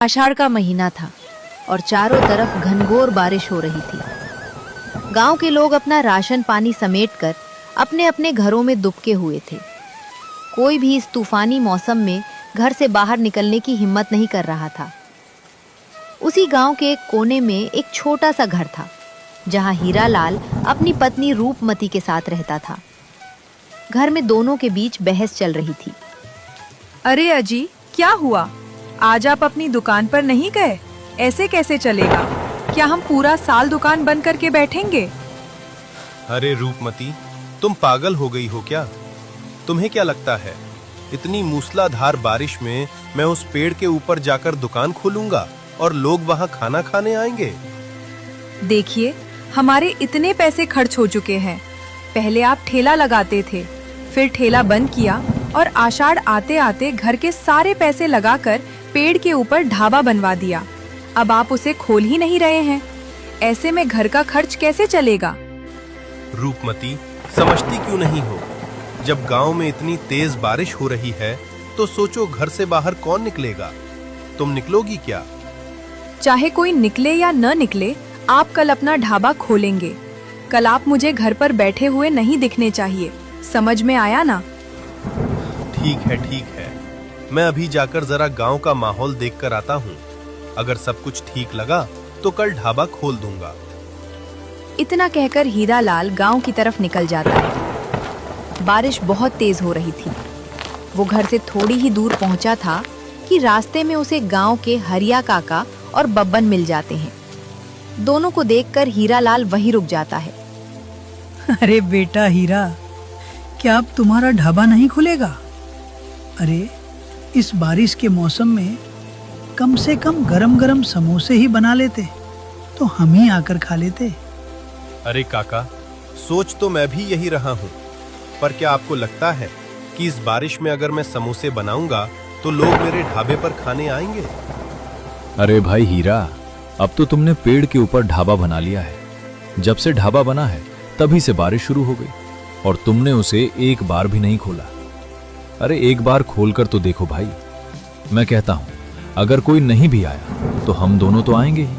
आषाढ़ का महीना था और चारों तरफ घनघोर बारिश हो रही थी। गांव के लोग अपना राशन पानी समेटकर अपने अपने घरों में दुबके हुए थे। कोई भी इस तूफानी मौसम में घर से बाहर निकलने की हिम्मत नहीं कर रहा था। उसी गांव के एक कोने में एक छोटा सा घर था, जहां हीरालाल अपनी पत्नी रूपमती के साथ रहता था। घर में दोनों के बीच बहस चल रही थी। अरे अजी, क्या हुआ? आज आप अपनी दुकान पर नहीं गए? ऐसे कैसे चलेगा? क्या हम पूरा साल दुकान बंद करके बैठेंगे? अरे रूपमती, तुम पागल हो गई हो क्या? तुम्हें क्या लगता है इतनी मूसलाधार बारिश में मैं उस पेड़ के ऊपर जाकर दुकान खोलूंगा और लोग वहां खाना खाने आएंगे? देखिए, हमारे इतने पैसे खर्च हो चुके हैं। पहले आप ठेला लगाते थे, फिर ठेला बंद किया और आषाढ़ आते आते घर के सारे पैसे लगाकर पेड़ के ऊपर ढाबा बनवा दिया। अब आप उसे खोल ही नहीं रहे हैं। ऐसे में घर का खर्च कैसे चलेगा? रूपमती, समझती क्यों नहीं हो? जब गांव में इतनी तेज बारिश हो रही है तो सोचो घर से बाहर कौन निकलेगा? तुम निकलोगी क्या? चाहे कोई निकले या न निकले, आप कल अपना ढाबा खोलेंगे। कल आप मुझे घर पर बैठे हुए नहीं दिखने चाहिए। समझ में आया ना? ठीक है, ठीक है। मैं अभी जाकर जरा गांव का माहौल देखकर आता हूँ। अगर सब कुछ ठीक लगा तो कल ढाबा खोल दूंगा। इतना कहकर हीरालाल गांव की तरफ निकल जाता है। बारिश बहुत तेज हो रही थी। वो घर से थोड़ी ही दूर पहुंचा था कि रास्ते में उसे गांव के हरिया काका और बब्बन मिल जाते हैं। दोनों को देखकर हीरालाल वहीं रुक जाता है। अरे बेटा हीरा, क्या अब तुम्हारा ढाबा नहीं खुलेगा? अरे इस बारिश के मौसम में कम से कम गरम गरम समोसे ही बना लेते तो हम ही आकर खा लेते। अरे काका, सोच तो मैं भी यही रहा हूँ, पर क्या आपको लगता है कि इस बारिश में अगर मैं समोसे बनाऊंगा तो लोग मेरे ढाबे पर खाने आएंगे? अरे भाई हीरा, अब तो तुमने पेड़ के ऊपर ढाबा बना लिया है। जब से ढाबा बना है तभी से बारिश शुरू हो गई और तुमने उसे एक बार भी नहीं खोला। अरे एक बार खोलकर तो देखो भाई। मैं कहता हूं, अगर कोई नहीं भी आया तो हम दोनों तो आएंगे ही।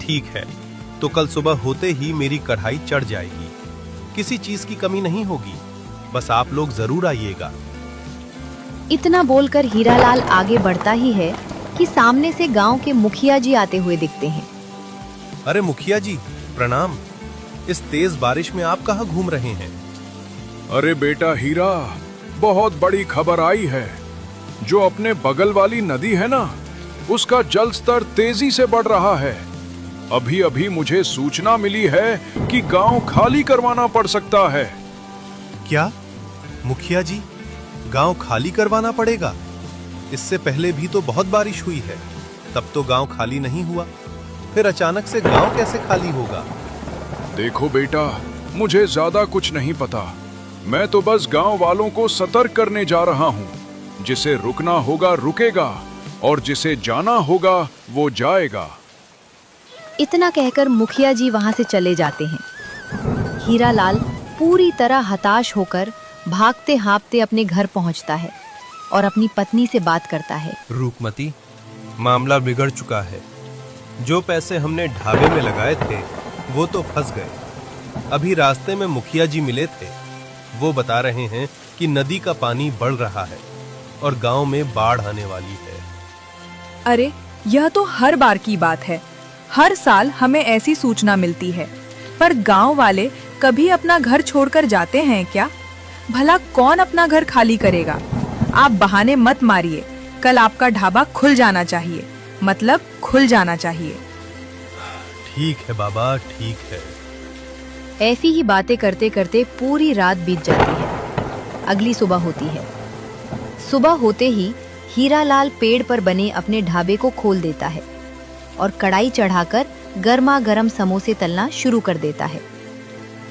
ठीक है, तो कल सुबह होते ही मेरी कढ़ाई चढ़ जाएगी। किसी चीज की कमी नहीं होगी, बस आप लोग जरूर आइएगा। इतना बोलकर हीरालाल आगे बढ़ता ही है कि सामने से गांव के मुखिया जी आते हुए दिखते हैं। अरे मुखिया जी, प्रणाम। इस तेज बारिश में आप कहाँ घूम रहे हैं? अरे बेटा हीरा, बहुत बड़ी खबर आई है। जो अपने बगल वाली नदी है ना, उसका जल स्तर तेजी से बढ़ रहा है। अभी अभी मुझे सूचना मिली है कि गांव खाली करवाना पड़ सकता है। क्या मुखिया जी, गांव खाली करवाना पड़ेगा? इससे पहले भी तो बहुत बारिश हुई है, तब तो गांव खाली नहीं हुआ। फिर अचानक से गांव कैसे खाली होगा? देखो बेटा, मुझे ज्यादा कुछ नहीं पता। मैं तो बस गांव वालों को सतर्क करने जा रहा हूँ। जिसे रुकना होगा रुकेगा और जिसे जाना होगा वो जाएगा। इतना कहकर मुखिया जी वहां से चले जाते हैं। हीरालाल पूरी तरह हताश होकर भागते हाँफते अपने घर पहुंचता है और अपनी पत्नी से बात करता है। रूपमती, मामला बिगड़ चुका है। जो पैसे हमने ढाबे में लगाए थे वो तो फंस गए। अभी रास्ते में मुखिया जी मिले थे। वो बता रहे हैं कि नदी का पानी बढ़ रहा है और गांव में बाढ़ आने वाली है। अरे यह तो हर बार की बात है। हर साल हमें ऐसी सूचना मिलती है, पर गांव वाले कभी अपना घर छोड़कर जाते हैं क्या? भला कौन अपना घर खाली करेगा? आप बहाने मत मारिए। कल आपका ढाबा खुल जाना चाहिए, मतलब खुल जाना चाहिए। ठीक है बाबा, ठीक है। ऐसी ही बातें करते करते पूरी रात बीत जाती है। अगली सुबह होती है। सुबह होते ही हीरालाल पेड़ पर बने अपने ढाबे को खोल देता है और कढ़ाई चढ़ाकर गर्मा गर्म समोसे तलना शुरू कर देता है।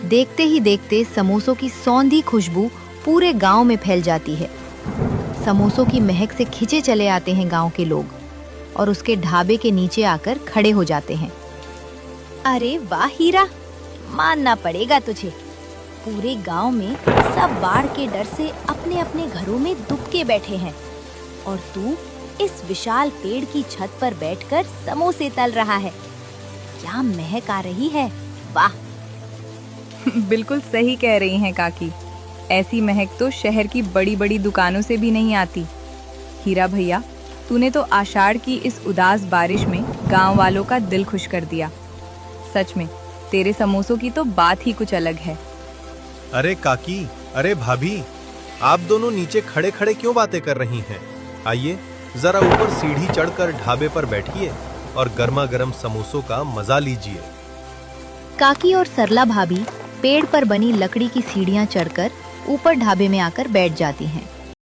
देखते ही देखते समोसों की सौंधी खुशबू पूरे गांव में फैल जाती है। समोसों की महक से खिंचे चले आते हैं गांव के लोग और उसके ढाबे के नीचे आकर खड़े हो जाते हैं। अरे वाह हीरा, मानना पड़ेगा तुझे। पूरे गांव में सब बाढ़ के डर से अपने अपने घरों में दुबके बैठे हैं और तू इस विशाल पेड़ की छत पर बैठकर समोसे तल रहा है। क्या महक आ रही है, वाह। बिल्कुल सही कह रही हैं काकी। ऐसी महक तो शहर की बड़ी बड़ी दुकानों से भी नहीं आती। हीरा भैया, तूने तो आषाढ़ की इस उदास बारिश में गांव वालों का दिल खुश कर दिया। सच में तेरे समोसों की तो बात ही कुछ अलग है। अरे काकी, अरे भाभी, आप दोनों नीचे खड़े खड़े क्यों बातें कर रही हैं? आइए जरा ऊपर सीढ़ी चढ़कर ढाबे पर बैठिए और गर्मा गर्म समोसों का मजा लीजिए। काकी और सरला भाभी पेड़ पर बनी लकड़ी की सीढ़ियां चढ़कर ऊपर ढाबे में आकर बैठ जाती हैं।